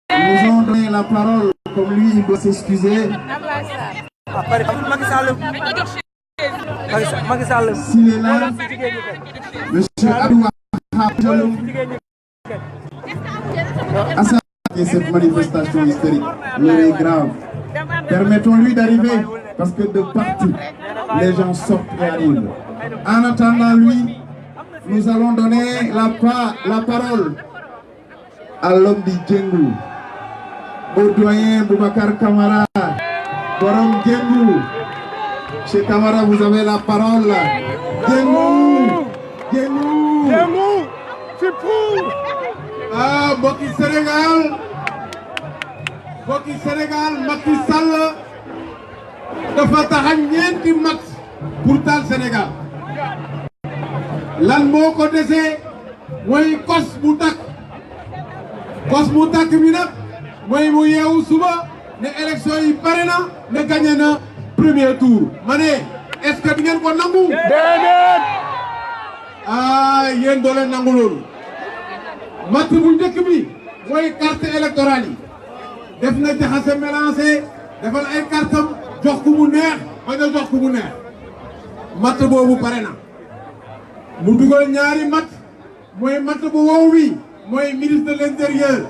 Nous allons donner la parole, comme lui, il doit s'excuser. S'il est là, Monsieur Abdou à cette manifestation historique, l'heure est grave. Permettons-lui d'arriver, parce que de partout, les gens sortent et arrivent. En attendant lui, nous allons donner la parole à l'homme du Djengou, au doyen Boubacar Camara, Borom Djengou. Chez Camara, vous avez la parole. Djengou, Djengou, Djengou, c'est pour. Ah, mbokki Sénégal, Macky Sall dafa taxañ ñeenti mat pour taal Sénégal. Lan moo ko desee mooy kos bu takk bi nag mooy mu yeewu suba ne élection yi pare na ne gagné na premier tour. Ma ne est-ce que di ngeen ko nangu? Déedéet. Ah, yéen doo leen nangu loolu. Matt bu njëkk bi mooy carte électorale yi def na jaxase mélangé defal ay kartam jox ku mu neex bañ a jox ku mu neex. Matt boobu pare na mu dugal ñaari matt mooy matt bu wow wi mooy ministre de l'intérieur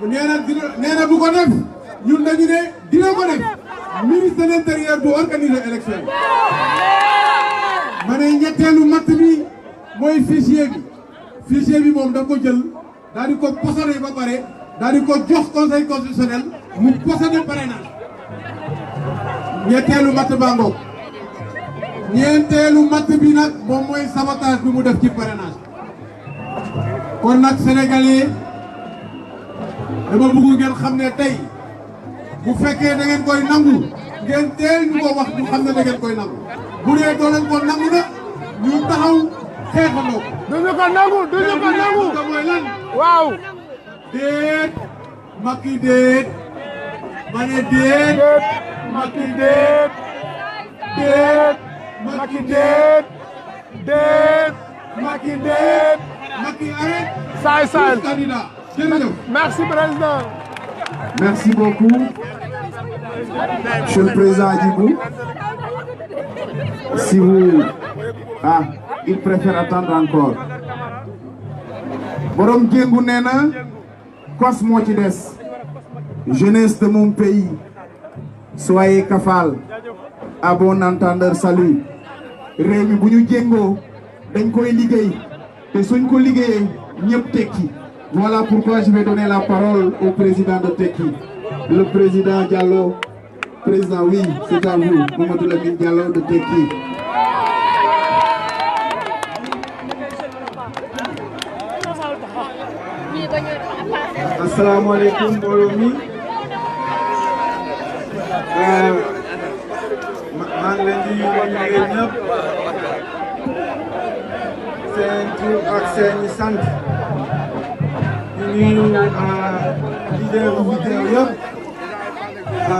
nee na bu ko def ñun dañu ne dina ko def. Ministre de l'intérieur du organiser élection yi. Ma ne ñetteelu matt bi mooy fichier bi moom da ko jël daal di ko posone ba pare daal di ko jox conseil constitutionnel mu posone parrainage. ñetteelu matt baa ngoog. ñeenteelu matt bi nag moom mooy sabotage bi mu def ci parrainage. kon nag sénégalais dama bëgg ngeen xam ne tey bu fekkee da ngeen koy nangu ngeen teel ñu ko wax ñu xam ne da ngeen koy nangu. bu dee doo leen ko nangu nag ñu taxaw xeexandoo ko. duñu ko nangu mooy lan. waaw. déet Macky déet. ma ne déet. Macky déet. déet. Macky déet. déet. Macky déet. Macky arrête. saay. candidat. jërëjëf. Merci président. Merci beaucoup. Monsieur le Président Adjibou. Si vous... Ah, il préfère attendre encore. Borom Djengou nee na kos moo ci des. Jeunesse de mon pays. Soyez kafal. À bon entendeur, salut. Réew mi bu ñu jéngoo dañ koy liggéey te suñ ko liggéeyee ñëpp tekki. Voilà pourquoi je vais donner la parole au président de Tekki. Le président Diallo. Président, oui, c'est à vous. Mamadou Lamine Diallo de Tekki. Assalamu alaikum, Molomi. Manglendi, c'est un tour accès Nissan. Nous leader vidéo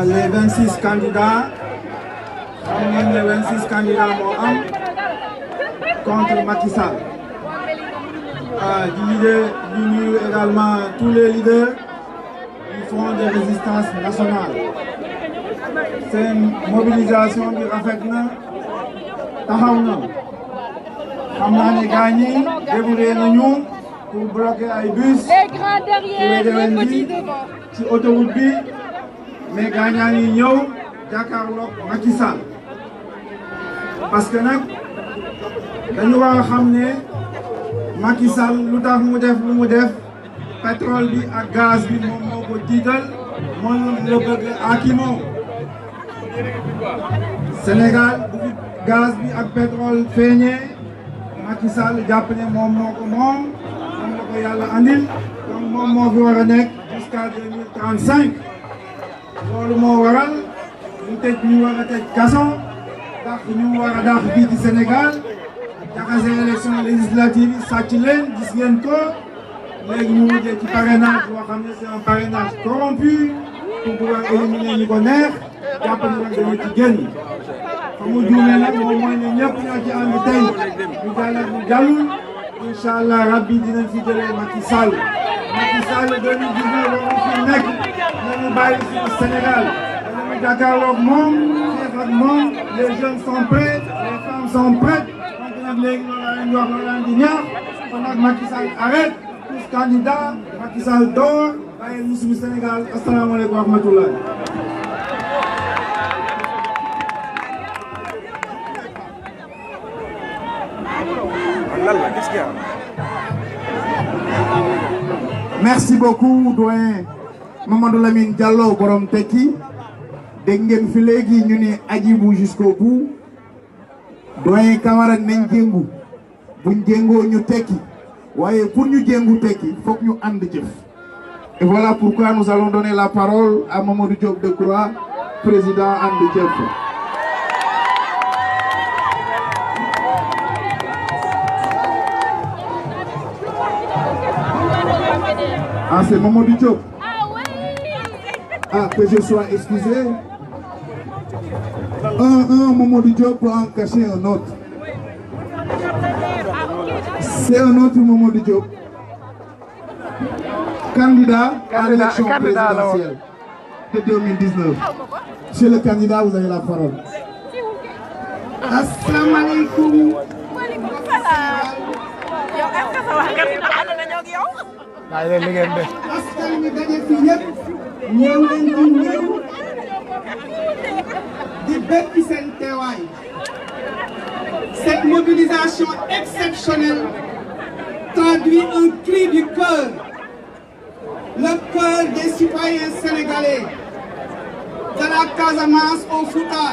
les 26 candidats les 26 candidats contre Macky Sall. Nous également tous les leaders du Front de résistance nationale. C'est une mobilisation qui rafet na taxaw na xam naa ne gagné débrouillé nañu pour bloquer ay bus ci ci autoroute bi mais gaañaa ngi ñëw jàkkaarloog Macky Sall parce que nag dañu war a xam ne Macky Sall lu tax mu def lu mu def pétrole bi ak gaz bi moom moo ko tiital moom la bëgg akimoo Sénégal bu fi gaz bi ak pétrole feeñee Macky Sall jàpp ne moom moo ko moom la ko yàlla andil donc moom moo fi war a nekk jusqu'à 2035 loolu moo waral ñu tëj ñu war a tëj kaso ndax ñu war a dàq fii ci Sénégal jaxase élection législative yi sàcc leen gis ngeen ko léegi ñu mujjee ci parrainage boo xam ne c'est un parrainage corrompu pour pouvoir éliminer ñi ko neex jàpp ne nag dañu ci génn fa mu juumee nag moom mooy ne ñëpp ñoo ci ànd tey ñu jàll ak ñu jàllul incha allah rabbi dinañ fi jëlee Macky Sall Macky Sall 2019 waxu fi nekk nañu bàyyi suñu Sénégal nañu jàkkaarloog moom xeex ak moom les jeunes sont prêts les femmes sont prêtes donc nag léegi loolu laa leen di wax loolu laa leen di ñaax kon nag Macky Sall arrête tous candidats Macky Sall door bàyyi ñu suñu Sénégal asalaamaaleykum wa rahmatullah. Merci beaucoup doyen Mamadou Lamine Diallo borom tekki dégg ngeen fi léegi ñu ne Hadjibou jusqu'au bout doyen Camara nañ jéngu buñ jéngoo ñu tekki waaye pour ñu jéngu tekki foog ñu ànd jëf et voilà pourquoi nous allons donner la parole à Mamadou Diop Decroix président ànd jëf. Ah, c'est Mamadou Diop. Ah oui. Ah, que je sois excusé. Un Mamadou Diop peut en cacher un autre. C'est un autre Mamadou Diop. Candidat à l'élection présidentielle de 2019. Monsieur le candidat, vous avez la parole. Assalamu alaikum. askan wi daje fi yëpp ñëw nañ ci ñëw di bépp seen teewaay. Cette mobilisation exceptionnelle traduit un cri du cœur, le cœur des citoyens sénégalais, de la Casamance au Fouta,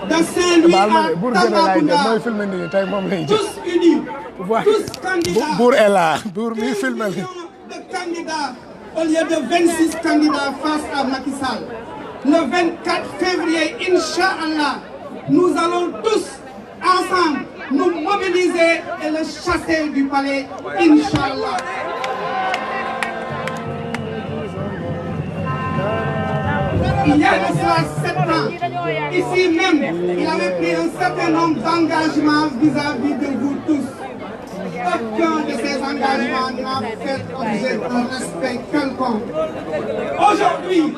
de Saint-Louis à Tambacounda, tous unis, tous candidats. Bour est là, Bour mi filmé. De candidats au lieu de 26 candidats face à Macky Sall. Le 24 février, Inch'Allah, nous allons tous ensemble nous mobiliser et le chasser du palais, Inch'Allah. Il y a de cela 7 ans, ici même, il avait pris un certain nombre d'engagements vis-à-vis de vous tous. Aucun de ces engagements n'a fait objet d'un respect quelconque. Aujourd'hui,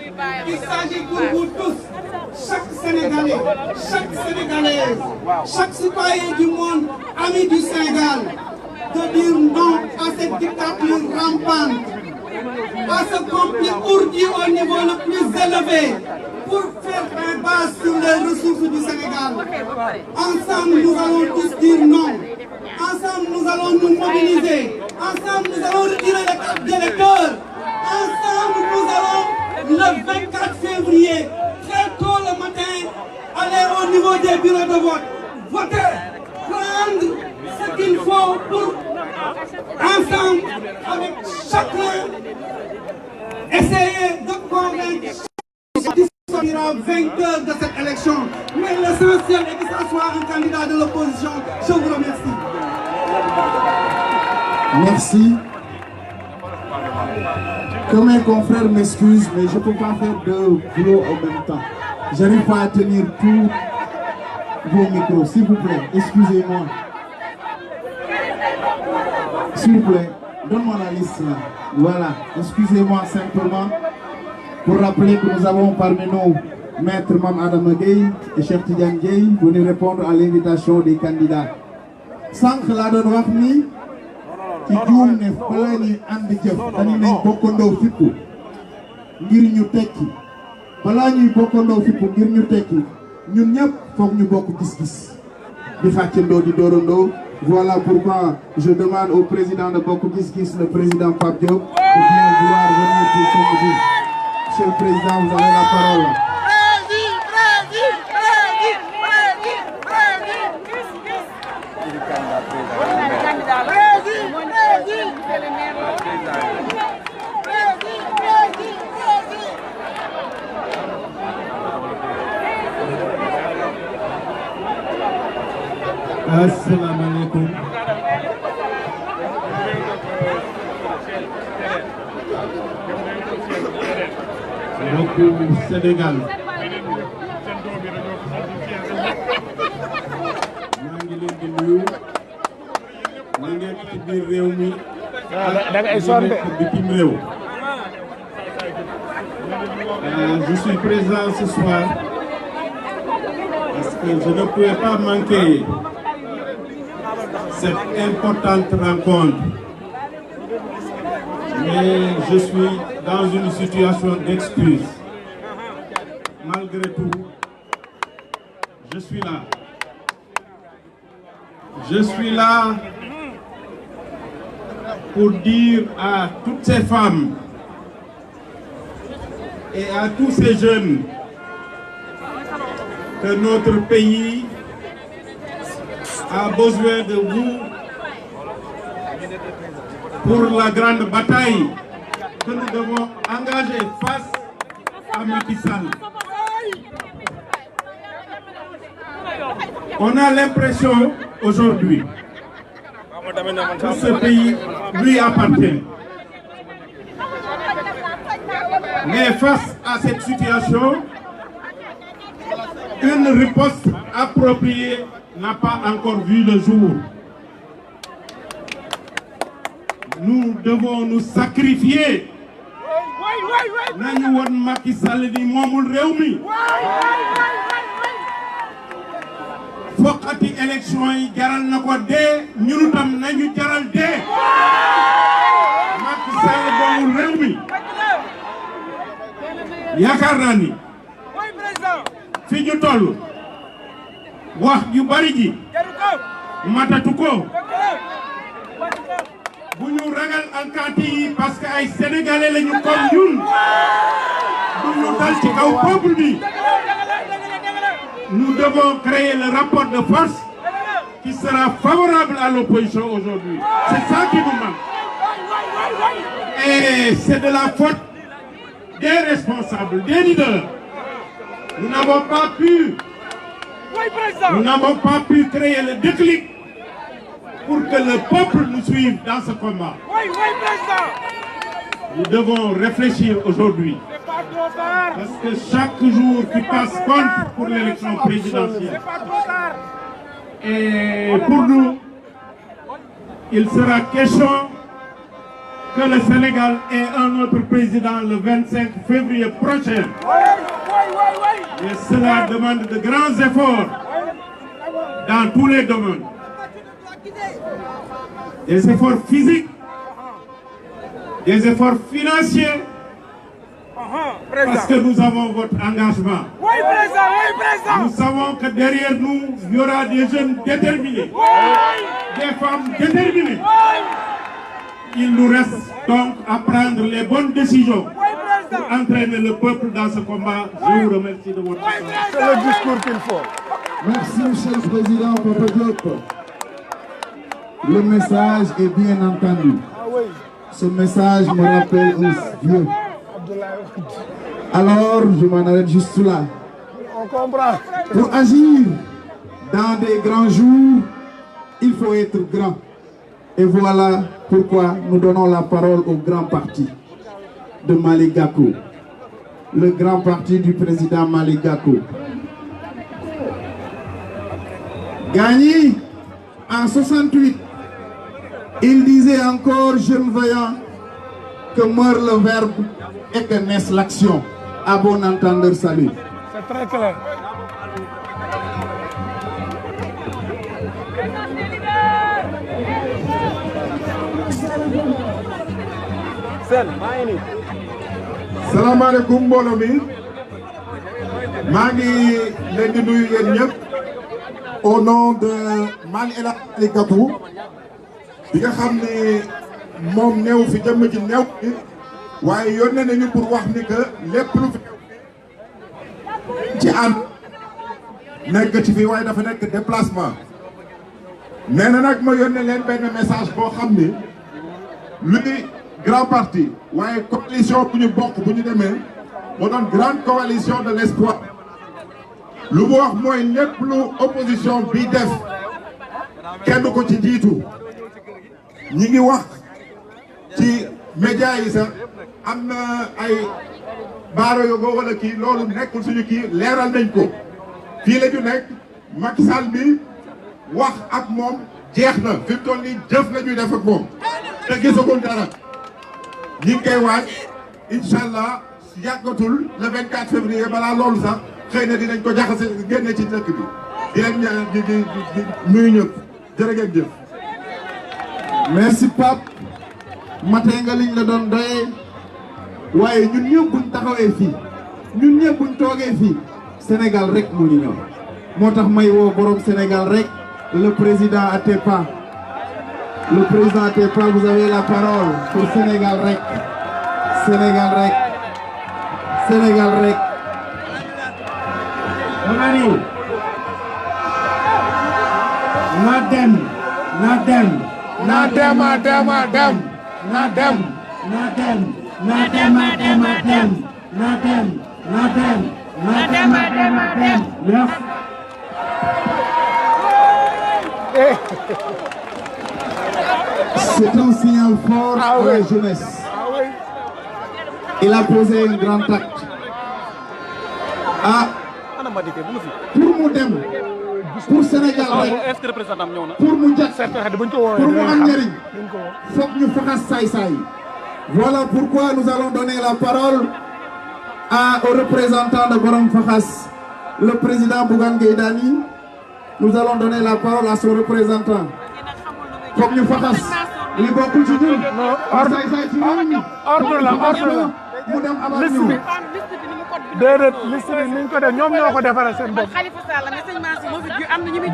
il s'agit pour vous tous, chaque Sénégalais, chaque Sénégalaise, chaque citoyen du monde, ami du Sénégal, de dire non à cette dictature rampante, à ce conflit ourdi au niveau le plus élevé, pour faire un bas sur les ressources du Sénégal. Ensemble, nous allons tous dire non. Ensemble, nous allons nous mobiliser. Ensemble, nous allons retirer les cartes d'électeurs. Ensemble, nous allons, le 24 février, très tôt le matin, aller au niveau des bureaux de vote, voter, prendre ce qu'il faut pour, ensemble, avec chacun, essayer de convaincre qui sera vainqueur de cette élection. Mais l'essentiel est que ce soit un candidat de l'opposition. Je vous remercie. Merci. Que mes confrères m'excusent, mais je ne peux pas faire deux boulots en même temps. Je n'arrive pas à tenir tous vos micros. S'il vous plaît, excusez-moi. S'il vous plaît, donne-moi la liste là. Voilà, excusez-moi simplement pour rappeler que nous avons parmi nous Maître Mame Adama Gueye et Cheikh Tidiane Dièye venus répondre à l'invitation des candidats. Sànq laa doon wax ni ci juum ne balaa ñuy ànd jëf dañu nañ bokkandoo fippu ngir ñu tekki balaa ñuy bokkandoo fippu ngir ñu tekki ñun ñëpp foog ñu bokk gis-gis di xàccandoo di doorandoo. Voilà pourquoi je demande au président de Bokk Gis Gis, le président Pape Diop, de bien vouloir venir pour son vie. Monsieur le président, vous avez la parole. Assalamu alaikum. Mbokku Sénégal. maa ngi leen di nuyu. ñu nekk ci biir réew mi. Je suis présent ce soir parce que je ne pouvais pas manquer cette importante rencontre. Mais je suis dans une situation d'excuse. Malgré tout, je suis là. Je suis là pour dire à toutes ces femmes et à tous ces jeunes que notre pays a besoin de vous pour la grande bataille que nous devons engager face à Macky Sall. On a l'impression aujourd'hui que ce pays lui appartient. Mais face à cette situation, une riposte appropriée n'a pas encore vu le jour. Nous devons nous sacrifier. Nañu won Macky Sall ni moomul réew mi. Foqati élection yi jaral na ko dee, ñun tam nañu jaral dee. Macky Sall moomul réew mi. Yaakaar naa ni fi ñu toll wax yu bari ji matatu ko. Bu ñu ragal alkaati yi parce que ay sénégalais lañu comme ñun. Bu ñu dal ci kaw peuple bi. Nous devons créer le rapport de force qui sera favorable à l'opposition aujourd'hui. C'est ça qui nous manque. Et c'est de la faute des responsables, des leaders. Nous n'avons pas pu créer le déclic pour que le peuple nous suive dans ce combat. Nous devons réfléchir aujourd'hui. Parce que chaque jour qui passe compte pour l'élection présidentielle. Et pour nous, il sera question que le Sénégal ait un autre président le 25 février prochain. Et cela demande de grands efforts dans tous les domaines. Des efforts physiques, des efforts financiers, parce que nous avons votre engagement. Nous savons que derrière nous, il y aura des jeunes déterminés, des femmes déterminées. Il nous reste donc à prendre les bonnes décisions pour entraîner le peuple dans ce combat. Je vous remercie de votre attention. C'est le discours qu'il faut. Merci, Monsieur le Président Papa Diop. Le message est bien entendu. Ce message me rappelle un vieux. Alors, je m'en arrête juste là. On comprend. Pour agir dans des grands jours, il faut être grand. Et voilà pourquoi nous donnons la parole au grand parti de Malick Gakou, le grand parti du président Malick Gakou. Gagné en 68, il disait encore, jeune vaillant, que meurt le verbe et que naisse l'action. À bon entendeur, salut. C'est très clair. salaamaaleykum mbooloo mi maa ngi leen di nuyu yéen ñëpp au nom de Malick El Hadji Gakou bi nga xam ne moom néew fi jëmm ci néew bi waaye yónnee nañu pour wax ni que lépp lu fi ci ànd nekk ci fii waaye dafa nekk déplacement nee na nag ma yónnee leen benn message boo xam ni luy grand parti waaye coalition bu ñu bokk bu ñu demee moo doon grande coalition de l'espoir lu mu wax mooy lépp lu opposition bi def kenn ko ci jiitu ñi ngi wax ci média yi sax am na ay baaro yogo wala kii loolu nekkul suñu kii leeral nañ ko fii la ñu nekk Macky Sall bi wax ak moom jeex na fi mu toll nii jëf la ñuy def ak moom te gisagul dara ñi ngi koy waaj incha allah yàggatul le 24 février balaa loolu sax xëy na dinañ ko jaxase génne ci dëkk bi di leen di nuyu ñëpp jërë ngeen jëf. merci Pape matin nga liñ la doon doyee waaye ñun ñëpp buñ taxawee fii ñun ñëpp buñ toogee fii Sénégal rek moo ñu ñor moo tax may woo borom Sénégal rek le président Atepa le président Atepa vous avez la parole pour Sénégal rek Sénégal rek Sénégal rek. na dem na dem na dem a dem a dem na dem na dem na dem a dem a dem na dem na dem na dem a dem a dem merci. C'est un signal fort à la jeunesse. Il a posé un grand acte. Ah, pour mu dem pour Sénégal rek pour mu jag pour mu am njëriñ foog ñu faxas saay-saay. Voilà pourquoi nous allons donner la parole au représentant de Borom Faxas, le président Bougane Gueye Dany. Nous allons donner la parole à son représentant. Foog ñu faxas li bokkul ci ñun. saay-saay ci ñun. ordre la mu dem amal liste ñu. bi déedéet liste bi niñ ko def ñoom ñoo ko defaree seen bopp.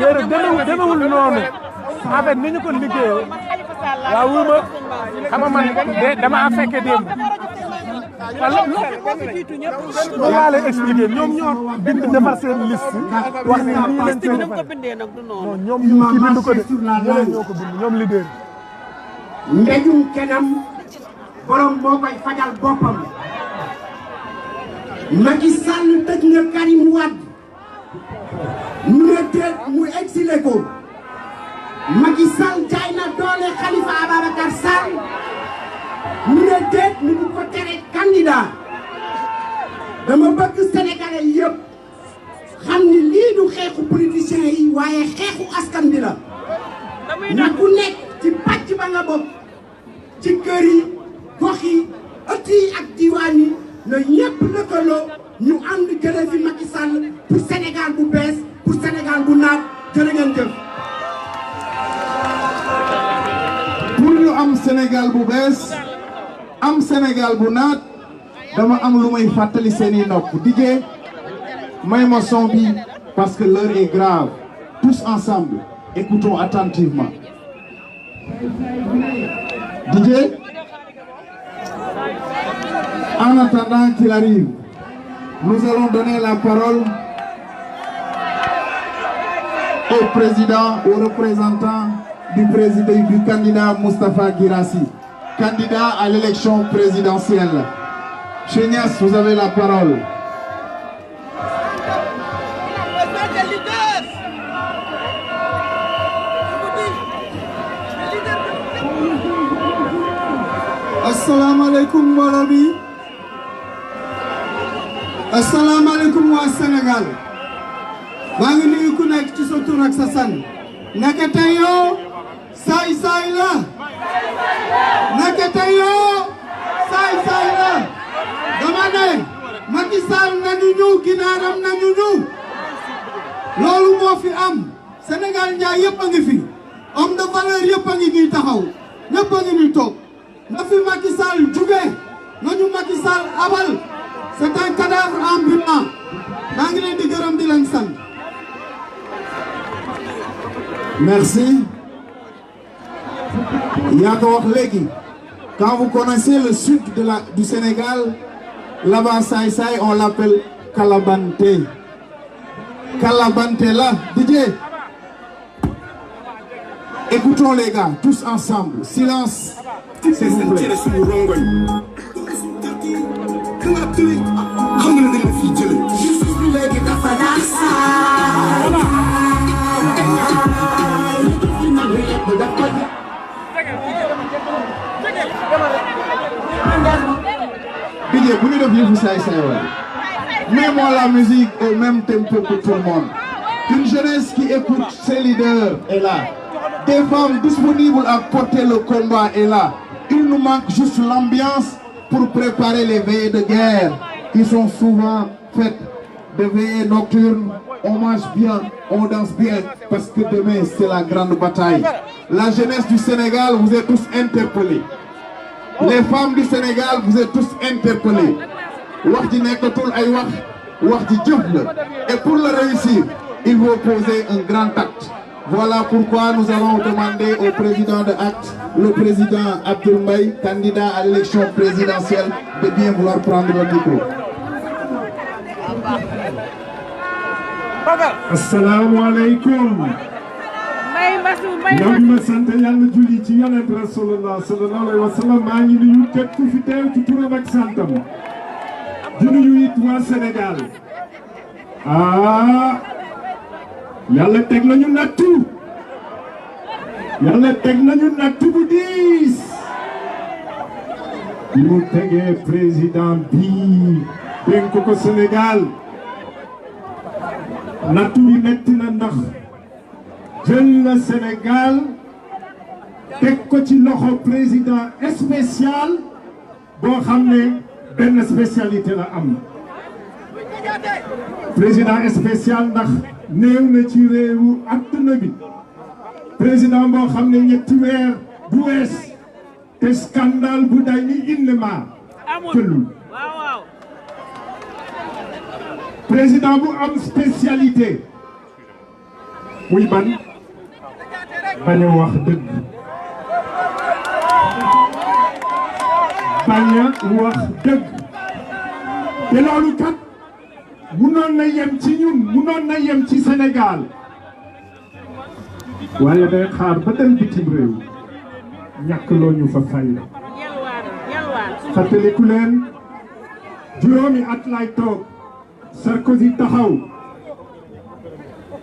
déedéet demewul noonu en fait ni ñu ko liggéeyee waaw wuy ma xam nga man dama fekke démb loolu laa lay expliqué ñoom ñoo bind defar seen liste wax ni lii lañ koy defaree non ñoom ñu ki bind ko de ñoo ko bind ñoom leader mbéjum kenam borom moo koy fajal boppam. Macky Sall tëj na Karim Wade mu ne déet mu exilé ko. Macky Sall jaay na doole Khalifa Ababacar Sall mu ne déet mu ngi ko tere candidat. dama bëgg sénégalais yëpp xam ni lii du xeexu politiciens yi waaye xeexu askan bi la. na ku nekk ci pàcc ba nga bokk ci kër yi gox yi ëtt yi ak diwaan yi na ñëpp lëkkaloo ñu ànd jëlee fi Macky Sall pour Sénégal bu bees pour Sénégal bu naat jërë ngeen jëf. pour ñu am Sénégal bu bees am Sénégal bu naat dama am lu may fàttali seeni nopp DJ may ma son bi parce que l'heure est grave tous ensemble écoutons attentivement DJ. En attendant qu'il arrive, nous allons donner la parole au président, au représentant du candidat Moustapha Guirassy, candidat à l'élection présidentielle. Chenias, vous avez la parole. asalaamaaleykum mbooloo bi asalaamaaleykum waa Sénégal maa ngi nuyu ku nekk ci sa tur ak sa sant naka tey yoo saay-saay la naka tey yoo saay-saay la dama ne Macky Sall nañu ñëw ginaaram nañu ñëw loolu moo fi am Sénégal njaay yëpp a ngi fi homme de valeur yëpp a ngi ñuy taxaw ñëpp a ngi ñuy toog na fi Macky Sall jugee nañu Macky Sall abal c'est un cadavre ambulant maa ngi leen di gërëm di leen sant. Merci. yaa ko wax léegi quand vous connaissez le sud du Sénégal là-bas saay-saay on l'appelle Kalabante. Kalabante là DJ. Écoutons les gars tous ensemble silence. S'il vous plaît. Bidé, vous nous devez vous ça. Mets-moi la musique au même tempo que tout le monde. Une jeunesse qui écoute ses leaders est là. des femmes disponibles à porter le combat est là. Il nous manque juste l'ambiance pour préparer les veillées de guerre qui sont souvent faites de veillées nocturnes. On mange bien, on danse bien parce que demain c'est la grande bataille. La jeunesse du Sénégal, vous êtes tous interpellés. Les femmes du Sénégal, vous êtes tous interpellés. Wax ji nekkatul ay wax ji jëf la. Et pour le réussir, il faut poser un grand acte. Voilà pourquoi nous allons demander au président de acte, le président Abdoul Mbaye, candidat à l'élection présidentielle, de bien vouloir prendre le micro. Assalamu alaikum. ñoo ngi ma sant yàlla julli ci yonent Rasulullah sallallahu alayhi wa sallam maa ngi nuyu képp ku fi teew ci turam ak santam di nuyu it waa Sénégal yàlla teg nañu nattu bu diis bi mu tegee président bi dénk ko Sénégal nattu bi metti na ndax jël na Sénégal teg ko ci loxo président spécial boo xam ne benn spécialité la am président spécial ndax néew na ci réewu àdduna bi président boo xam ne ñetti weer bu wees te scandale bu day ni Inema këlul président bu am spécialité muy ban bañ a wax dëgg te loolu kat munoon na yem ci ñun munoon na yem ci Sénégal waaye day xaar ba dem bitim réew ñàkk loo ñu fa fay la fàttaliku leen juróomi at lay toog Sarkozy taxaw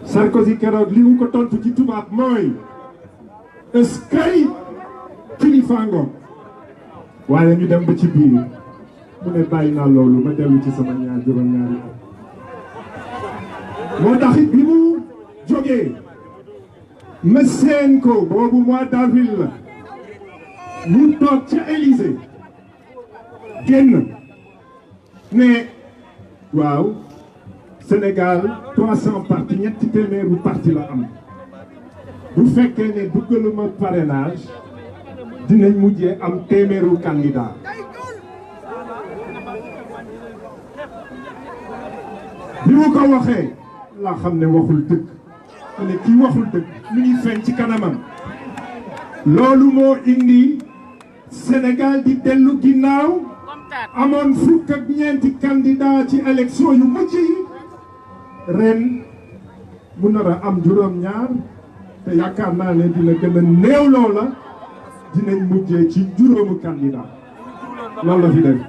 Sarkozy keroog li mu ko tontu ci tubaab mooy eskay kilifaango waaye ñu dem ba ci biir mu ne bàyyi naa loolu ma dellu ci sama juróom-ñaari at moo tax it bi mu jógee ma seen ko boobu mois d'avril la mu toog ca Élysée génn ne waaw Sénégal 300 parti ñetti téeméeru parti la am bu fekkee ne duggaluma parrainage dinañ mujjee am téeméeru candidat bi mu ko waxee laa xam ne waxul dëgg ne kii waxul dëgg mi ngi feeñ ci kanamam loolu moo indi Sénégal di dellu ginnaaw amoon fukk ak ñeenti candidat ci élection yu mujj yi ren mu nar a am juróom-ñaar te yaakaar naa ne dina gën a néew loola dinañ mujjee ci juróomu candidat loolu la fi def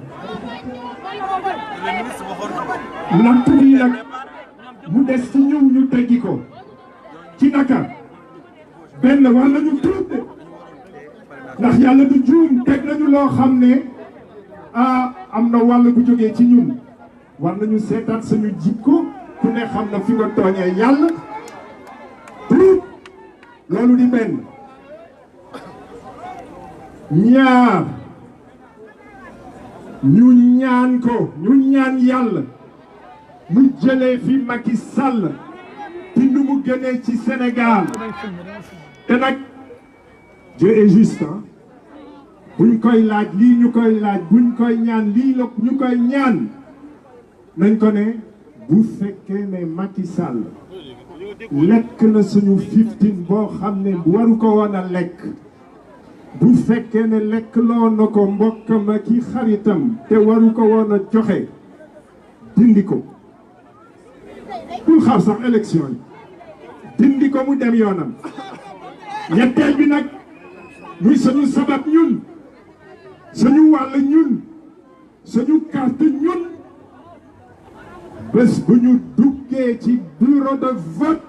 natt bi nag mu des ci ñu teggi ko ci naka benn war nañu tuub de ndax yàlla du juum teg nañu loo xam ne am na wàll bu jógee ci ñun war nañu seetaat suñu jikko ku ne xam na fi nga tooñee yàlla tuub loolu di benn ñaar ñu ñaan yàlla mu jëlee fi Macky Sall te nu mu gënee ci Sénégal te nag Dieu est juste buñ koy laaj lii ñu koy laaj buñ koy ñaan lii la ñu koy ñaan nañ ko ne bu fekkee ne Macky Sall lekk na suñu 15 boo xam ne waru ko woon a lekk bu fekkee ne lekk loo na ko mbokkam ak i xaritam te waru ko woon a joxe dindi ko bul xaar sax élection yi dindi ko mu dem yoonam ñetteel bi nag muy suñu sabab ñun suñu wàll ñun suñu carte ñun bés bu ñu duggee ci bureau de vote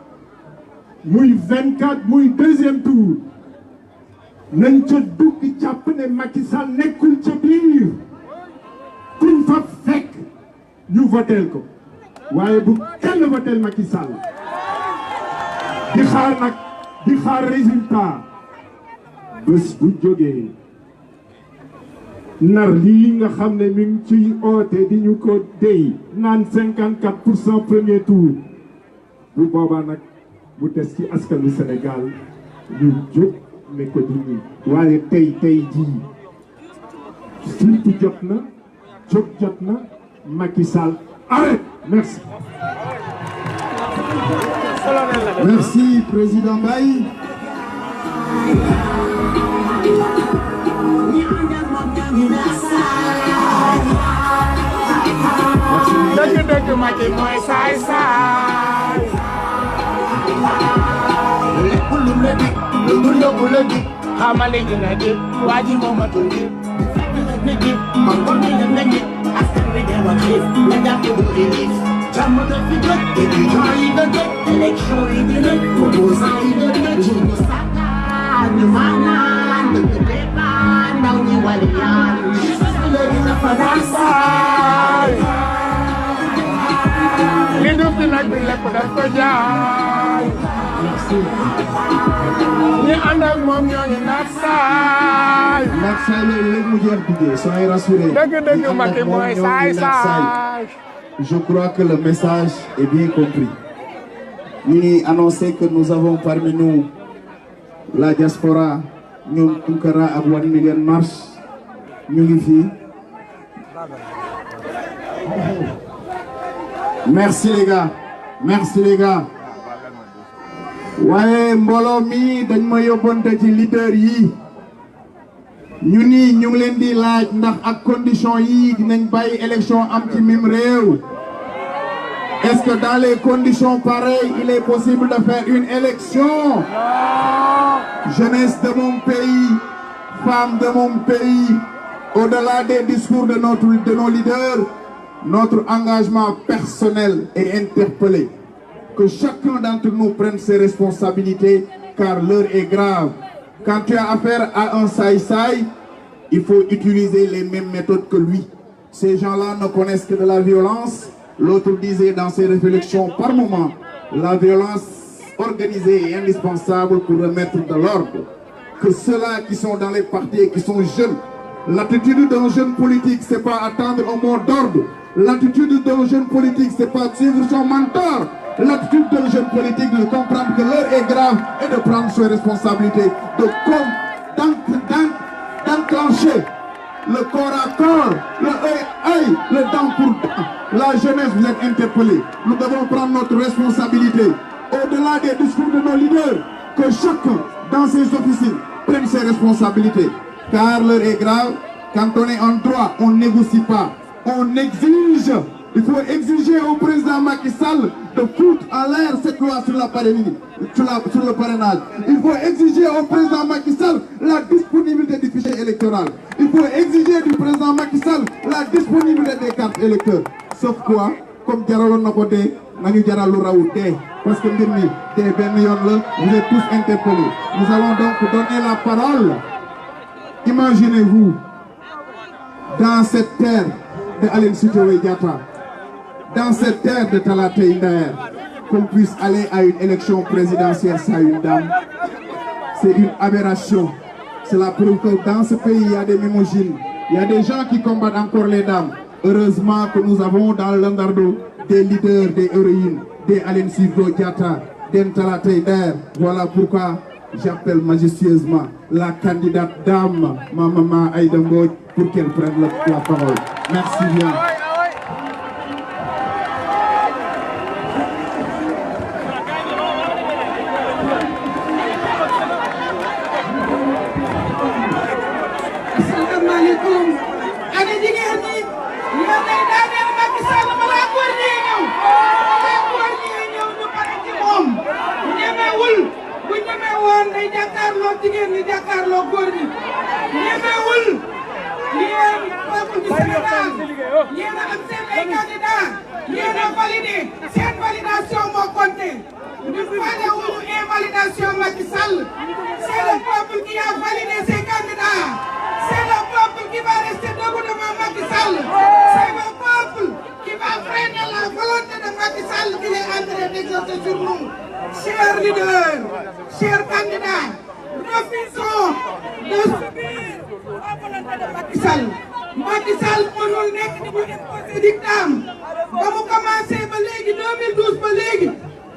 muy 24 muy deuxième tour nañ ca dugg jàpp ne Macky Sall nekkul ca biir kuñ fa fekk ñu voteel ko waaye bu kenn voteel Macky Sall di xaar nag di xaar résultat bés bu jógee nar lii nga xam ne mi ngi ciy oote di ñu ko déy naan 54% premier tour bu boobaa nag mu des ci askanu Sénégal ñu jóg ne ko di ñi waaye tey jii surtout jot na jóg jot na Macky Sall arrête. Merci. Merci président Baye. dëgg Macky mooy saay saay lépp lu la dig lu dul yóbbu la dig xamal li dina dig waa ji moomatul dig ni dig man ko ni nga dig askan wi dem ak xiif nga jàpp du xiif jàmm dafi jot étudiant yi nga jot élection yi dina opposant yi nga jot ci ñu sàkkaan ñu maanaan dëgg débat ndaw ñi waliyaan léegi dafa daan saay li du fi nag bi lépp daf ko jaay ñi ànd ak moom ñooñu naat saay naat saay léegi mu jeex duggee soyez rassurés. dëgg Macky mooy saay saay. Je crois que le message est bien compris. Nous nous annonçons que nous avons parmi nous la diaspora, nous Tunkara ak 1 million marche, ñu ngi fi. Merci les gars. Merci les gars. waaye mbooloo mi dañ ma yóbbante ci leader yi ñu ni ñu ngi leen di laaj ndax ak condition yi dinañ bàyyi élection am ci mim réew. Est-ce que dans les conditions pareilles il est possible de faire une élection? Jeunesse de mon pays, femmes de mon pays, au-delà des discours de nos leaders, notre engagement personnel est interpellé. Que chacun d'entre nous prenne ses responsabilités, car l'heure est grave. Quand tu as affaire à un saï-saï, il faut utiliser les mêmes méthodes que lui. Ces gens-là ne connaissent que de la violence. L'autre disait dans ses réflexions, par moment, la violence organisée est indispensable pour remettre de l'ordre. Que ceux-là qui sont dans les partis et qui sont jeunes, l'attitude d'un jeune politique, c'est pas attendre un mot d'ordre. L'attitude d'un jeune politique, c'est pas suivre son mentor. L'attitude d'un jeune politique, de comprendre que l'heure est grave et de prendre ses responsabilités, d'enclencher le corps à corps, le œil, le dent pour dent. La jeunesse, vous êtes interpellés. Nous devons prendre notre responsabilité. Au-delà des discours de nos leaders, que chacun, dans ses officines, prenne ses responsabilités. Car l'heure est grave. Quand on est en droit, on ne négocie pas. On exige. Il faut exiger au président Macky Sall de foutre en l'air cette loi sur le parrainage. Il faut exiger au président Macky Sall la disponibilité du fichier électoral. Il faut exiger du président Macky Sall la disponibilité des cartes électeurs. Sauf quoi, comme Diaralon n'a pas dit, parce que vous êtes tous interpellés. Nous allons donc donner la parole. Imaginez-vous, dans cette terre de Aline Sitoé Diatta, dans cette terre de Talaté Indaer, qu'on puisse aller à une élection présidentielle sans une dame, c'est une aberration. C'est la preuve que dans ce pays, il y a des mimousines, il y a des gens qui combattent encore les dames. Heureusement que nous avons dans l'Andardo des leaders, des héroïnes, des Aline Sitoé Diatta, des Talaté Indaer. Voilà pourquoi j'appelle majestueusement la candidate dame, ma maman Aïda Mbodj, pour qu'elle prenne la parole. Merci bien. jigéen ñi jàkkaarloo góor ñi ñemewul yéen peuple du Sénégal yéen a am seen ay candidat yéen a validé seen validation moo compté ñu fale wuñu invalidation Macky Sall c'est le peuple qui a validé ses candidats c'est le peuple qui va rester debout devant Macky Sall c'est le peuple qui va freiner la volonté de Macky Sall qu'il est en train d'exercer sur nous chers leaders chers candidats, refusons de subir la volonté de Macky Sall. Macky Sall mënul nekk di ñu imposer dictam ba mu commencé ba léegi 2012 ba léegi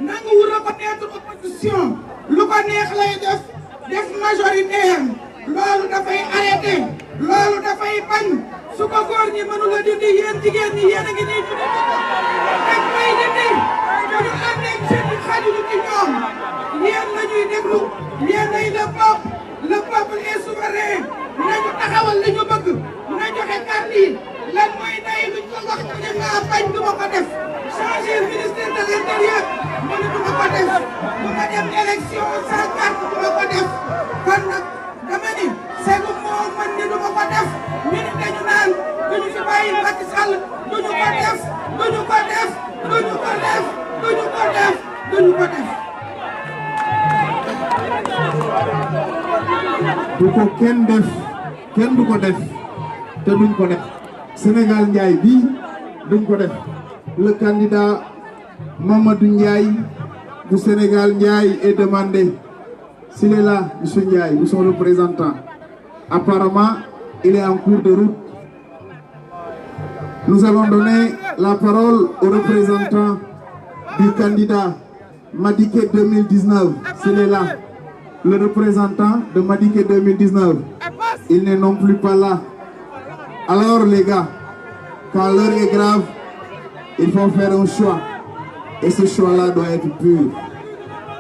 nanguwul reconnaître opposition lu ko neex lay def majoritaire loolu dafay arrêté loolu dafay bañ su ko góor ñi mënul a dindi yéen jigéen ñi yéen a ngi nii ñu dañ koy dindi bu ñu àndee seen i xajuñu ci ñoom yéen la ñuy déglu yéen ay le peuple est souverain nañu taxawal li ñu bëgg na joxe carte yi lan mooy day luñ ko wax ñu ne maa bañ du ma ko def changer ministère de l'intérieur mu ne du ma ko def bu ma dem élection sans carte du ma ko def kon nag dama ni Segu moo mën ni du ma ko def ñu ne dañu naan duñu fi bàyyi Macky Sall duñu ko def duñu ko def duñu ko def duñu ko def duñu ko def. du ko kenn def kenn du ko def te duñ ko def Sénégal Ndiaye bi duñ ko def le candidat Mamadou Ndiaye du Sénégal Ndiaye est demandé. S'il est là, M. Ndiaye, nous sommes représentants. Apparemment, il est en cours de route. Nous allons donner la parole au représentant du candidat Madické 2019. S'il est là, le représentant de Madické 2019. Il n'est non plus pas là. Alors les gars, quand l'heure est grave, il faut faire un choix. Et ce choix-là doit être pur.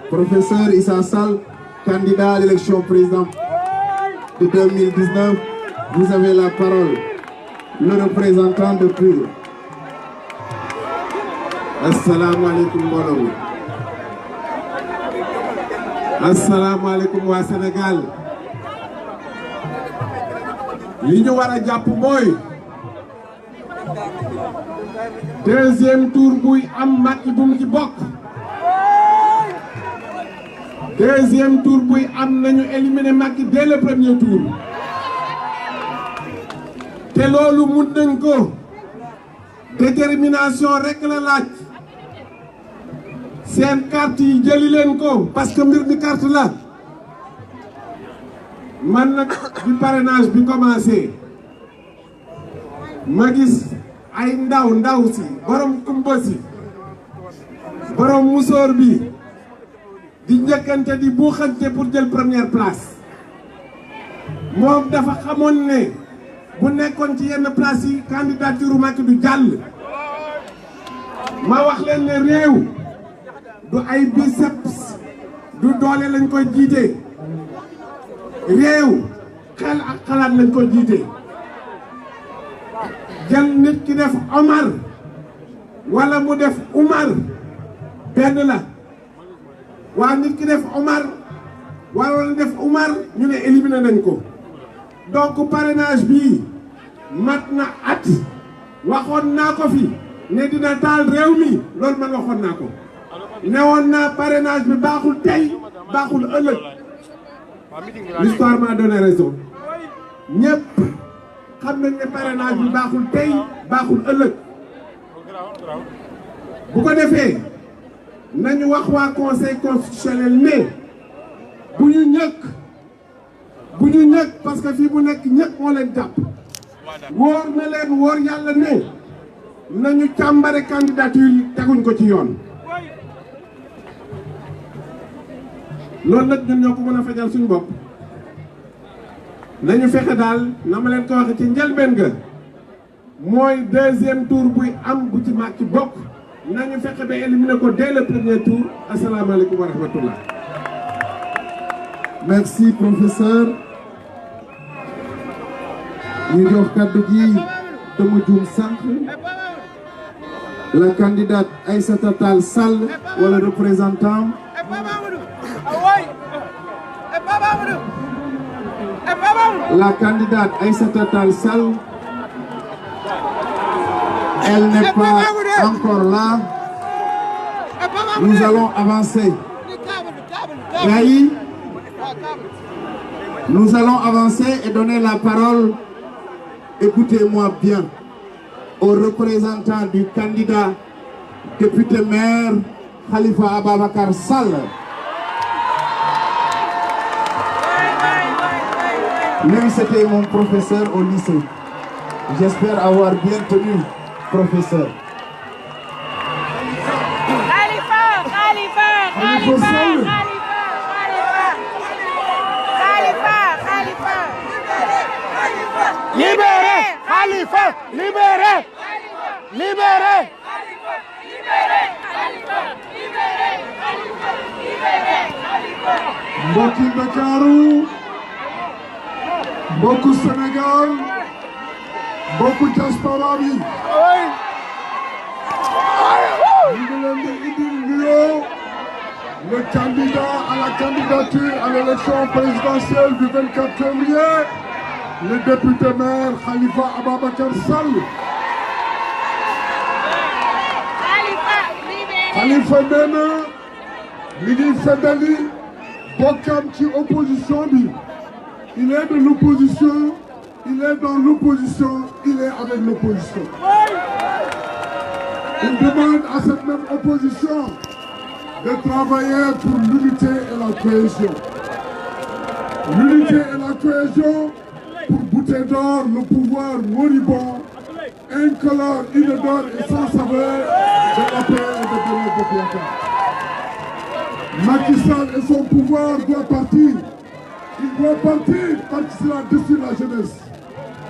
Professeur Issa Sall, candidat à l'élection présidentielle de 2019, vous avez la parole. Le représentant de PUR. Assalamu alaikum mbooloo. Assalamu alaikum waa Sénégal. li ñu war a jàpp mooy deuxième tour buy am Macky bu mu ci bokk. Deuxième tour buy am nañu éliminer Macky dès le premier tour. te loolu mun nañ ko détermination rek la laaj seen carte yi jëli leen ko parce que mbir mi carte la. man nag bi parrainage bi commencé ma gis ay ndaw si borom kumba si borom musóor bi di njëkkante di buuxante pour jël première place moom dafa xamoon ne bu nekkoon ci yenn place yi candidature Macky du jàll. ma wax leen ne réew du ay biceps du doole lañ koy jiite réew xel ak xalaat lañ koy jiite jël nit ki def Omar wala mu def Umar benn la waa nit ki def Omar wala def Umar ñu ne éliminé nañ ko. donc parrainage bii mat na at waxoon naa ko fi ne dina taal réew mi loolu man waxoon naa ko newoon naa parrainage bi baaxul tey baaxul ëllëg l'histoire m'a donné raison ñëpp xam nañ ne parrainage bi baaxul tey baaxul ëllëg bu ko defee nañu wax waa conseil constitutionnel ne bu ñu ñëkk parce que fii bu nekk ñëpp moo leen jàpp wóor na leen wóor yàlla ne nañu càmbare candidature yi teguñ ko ci yoon loolu nag ñun ñoo ko mën a fajal suñu bopp nañu fexe daal na ma leen ko waxe ci njëlbeen ga mooy deuxième tour buy am bu ci Macky bokk nañu fexe ba éliminer ko dès le premier tour. Asalaamaaleykum wa rahmatullah. Merci professeur. ñu jox kaddu gi dama juum sànq la candidate Aïssata Tall Sall wala représentant. La candidate Aïssata Tall Sall, elle n'est pas encore là. Nous allons avancer. Raï, nous allons avancer et donner la parole, écoutez-moi bien, au représentant du candidat député maire Khalifa Ababacar Sall. Lui, c'était mon professeur au lycée. J'espère avoir bien tenu, professeur. Libérez Khalifa, libérez, libérez. mbokki Ndakaaru, mbokku Sénégal, mbokku diaspora bi. ñu ngi leen di indil nuyoo le candidat à la candidature à l'élection présidentielle du 24 février, le député maire Khalifa Ababacar Sall. Khalifa nee na mi ngi feddali bokkam ci opposition bi. Il est de l'opposition, il est dans l'opposition, il est avec l'opposition. Il demande à cette même opposition de travailler pour l'unité et la cohésion. L'unité et la cohésion pour bouter d'or le pouvoir moribond, incolore, inodore et sans saveur de la paix et de Benno Bokk Yakaar. Macky Sall et son pouvoir doivent partir. Il doit partir parce qu'il a déçu la jeunesse.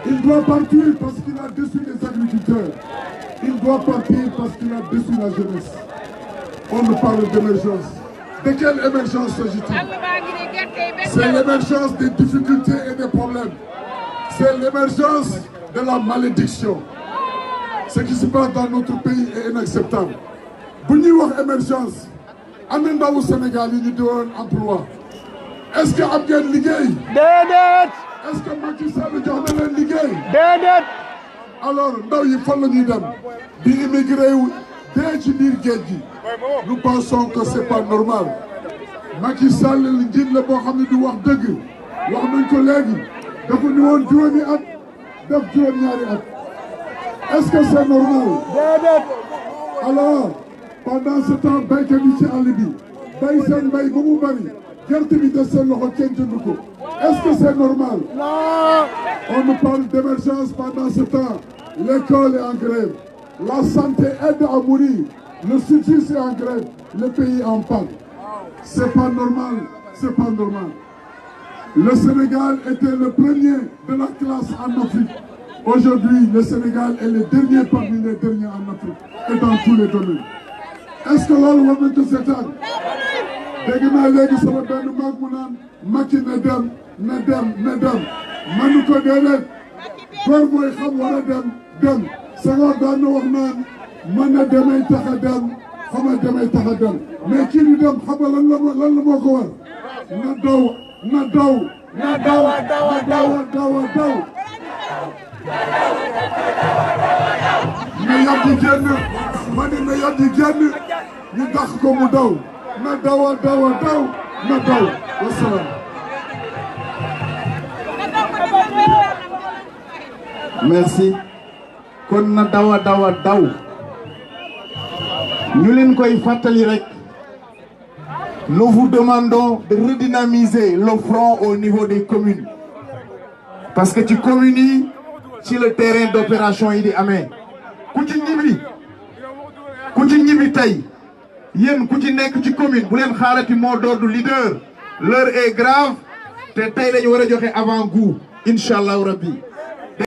Il doit partir parce qu'il a déçu les agriculteurs. Il doit partir parce qu'il a déçu la jeunesse. On nous parle d'émergence. De quelle émergence s'agit-il? C'est l'émergence des difficultés et des problèmes. C'est l'émergence de la malédiction. Ce qui se passe dans notre pays est inacceptable. Bu ñuy wax émergence, am na ndawu Sénégal yi ñu doon emploi. Est-ce que am ngeen liggéey? Déedéet. Est-ce que Macky Sall jox na leen liggéey? Déedéet. Alors ndaw yi fan la ñuy dem di immigré wu dee ci biir géej gi. Nous pensons que c'est pas normal. Macky Sall njiit la boo xam ne du wax dëgg. Wax nañ ko léegi dafa ni woon juróomi at def juróom-ñaari at. Est-ce que c'est normal? Déedéet. Alors pendant ce temps béykat yi ci àll bi bay seen mbay ba mu bari gerte bi des seen loxo kenn jënd ko. Est-ce que c'est normal? Non. On nous parle d'émergence pendant ce temps. L'école est en grève. La santé aide à mourir. Le justice est en grève. Le pays est en panne. C'est pas normal. C'est pas normal. Le Sénégal était le premier de la classe en Afrique. Aujourd'hui, le Sénégal est le dernier parmi les derniers en Afrique et dans tous les domaines. Est-ce que loolu war nañ ko seetaan? Dégg naa léegi sama benn mag mu naan Macky na dem na dem na dem manu ko déedéet góor mooy xam war a dem Senghor daan na wax naan man na demay tax a dem xama demay tax a dem mais kii di dem xam nga lan la moo ko war na daw na daw na daw na yàgg génn ma ne na yàgg génn ñu dàq ko mu daw na daw na daw wasalaam. Merci. kon na daw ñu leen koy fàttali rek. Nous vous demandons de redynamiser le front au niveau des communes. Parce que ci communes yi ci le terrain d'opération yi di amee. ku ci ñibbi tey yéen ku ci nekk ci commune bu leen xaarati mot d'ordre leader. L'heure est grave te tey lañu war a joxe avant-goût incha allahu rabbi.